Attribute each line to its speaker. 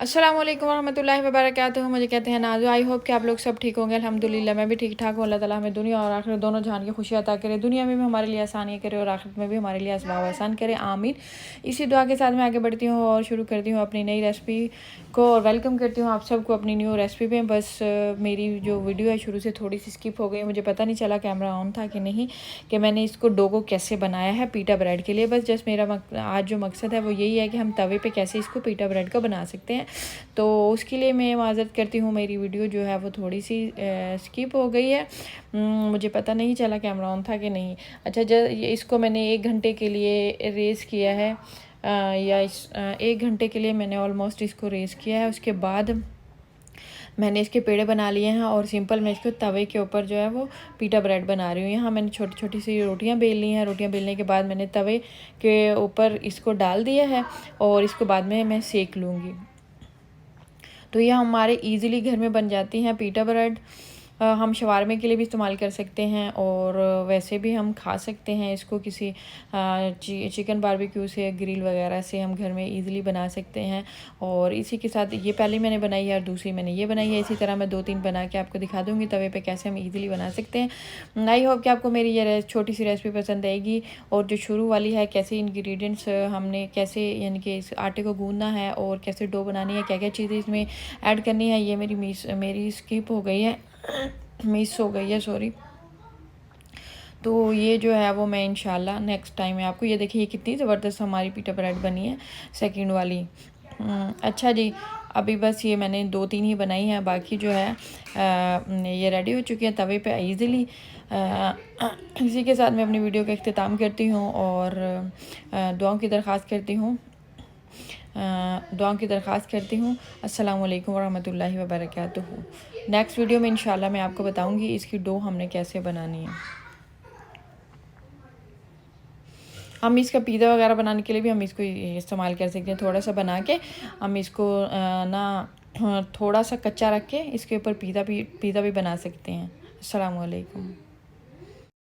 Speaker 1: अस्सलाम वालेकुम रहमतुल्लाहि व बरकातुहू। मुझे कहते हैं नाज़ो। आई होप कि आप लोग सब ठीक होंगे। अल्हम्दुलिल्लाह मैं भी ठीक ठाक हूँ। अल्लाह ताला हमें दुनिया और आखिरत दोनों जहान की खुशियाँ अता करे, दुनिया में भी हमारे लिए आसानियाँ करे और आखिरत में भी हमारे लिए असबाब आसान करे, आमीन। इसी दुआ के साथ मैं आगे बढ़ती हूँ और शुरू करती हूँ अपनी नई रेसिपी को और वेलकम करती हूँ आप सबको अपनी न्यू रेसिपी पे। बस मेरी जो वीडियो है शुरू से थोड़ी सी स्किप हो गई, मुझे पता नहीं चला कैमरा ऑन था कि नहीं, कि मैंने इसको डोगो कैसे बनाया है पीटा ब्रेड के लिए। बस जस्ट मेरा आज जो मकसद है वो यही है कि हम तवे पे कैसे इसको पीटा ब्रेड का बना सकते हैं। तो उसके लिए मैं माज़रत करती हूँ, मेरी वीडियो जो है वो थोड़ी सी स्किप हो गई है। मुझे पता नहीं चला कैमरा ऑन था कि नहीं। अच्छा, इसको मैंने 1 घंटे के लिए रेस किया है, या 1 घंटे के लिए मैंने ऑलमोस्ट इसको रेस किया है। उसके बाद मैंने इसके पेड़े बना लिए हैं और सिंपल मैं इसको तवे के ऊपर जो है वो पीटा ब्रेड बना रही हूँ। यहाँ मैंने छोटी छोटी सी रोटियाँ बेल ली हैं। रोटियाँ बेलने के बाद मैंने तवे के ऊपर इसको डाल दिया है और इसको बाद में मैं सेक लूँगी। तो ये हमारे इजीली घर में बन जाती हैं पीटा ब्रेड। हम शवारमे के लिए भी इस्तेमाल कर सकते हैं और वैसे भी हम खा सकते हैं इसको किसी चिकन बारबेक्यू से, ग्रिल वगैरह से हम घर में इजीली बना सकते हैं। और इसी के साथ ये पहले मैंने बनाई है और दूसरी मैंने ये बनाई है। इसी तरह मैं 2-3 बना के आपको दिखा दूँगी तवे पे कैसे हम इजीली बना सकते हैं। आई होप कि आपको मेरी ये छोटी सी रेसिपी पसंद आएगी। और जो शुरू वाली है, कैसे इंग्रेडिएंट्स हमने कैसे यानी कि इस आटे को गूँधना है और कैसे डो बनानी है, क्या क्या चीज़ें इसमें ऐड करनी है, ये मेरी स्किप हो गई है, मिस हो गई है, सॉरी। तो ये जो है वो मैं इंशाल्लाह नेक्स्ट टाइम में आपको, ये देखिए ये कितनी ज़बरदस्त हमारी पीटा ब्रेड बनी है सेकंड वाली। अच्छा जी, अभी बस ये मैंने 2-3 ही बनाई हैं, बाकी जो है ये रेडी हो चुकी है तवे पे इजीली। इसी के साथ मैं अपनी वीडियो का इख्तिताम करती हूँ और दुआओं की दरख्वास्त करती हूँ। अस्सलाम वालेकुम वरहमतुल्लाहि वबरकातुहू। नेक्स्ट वीडियो में इंशाल्लाह मैं आपको बताऊंगी इसकी डो हमने कैसे बनानी है। हम इसका पिज़्ज़ा वगैरह बनाने के लिए भी हम इसको इस्तेमाल कर सकते हैं। थोड़ा सा बना के हम इसको थोड़ा सा कच्चा रख के इसके ऊपर पिज़्ज़ा भी बना सकते हैं। अस्सलाम वालेकुम।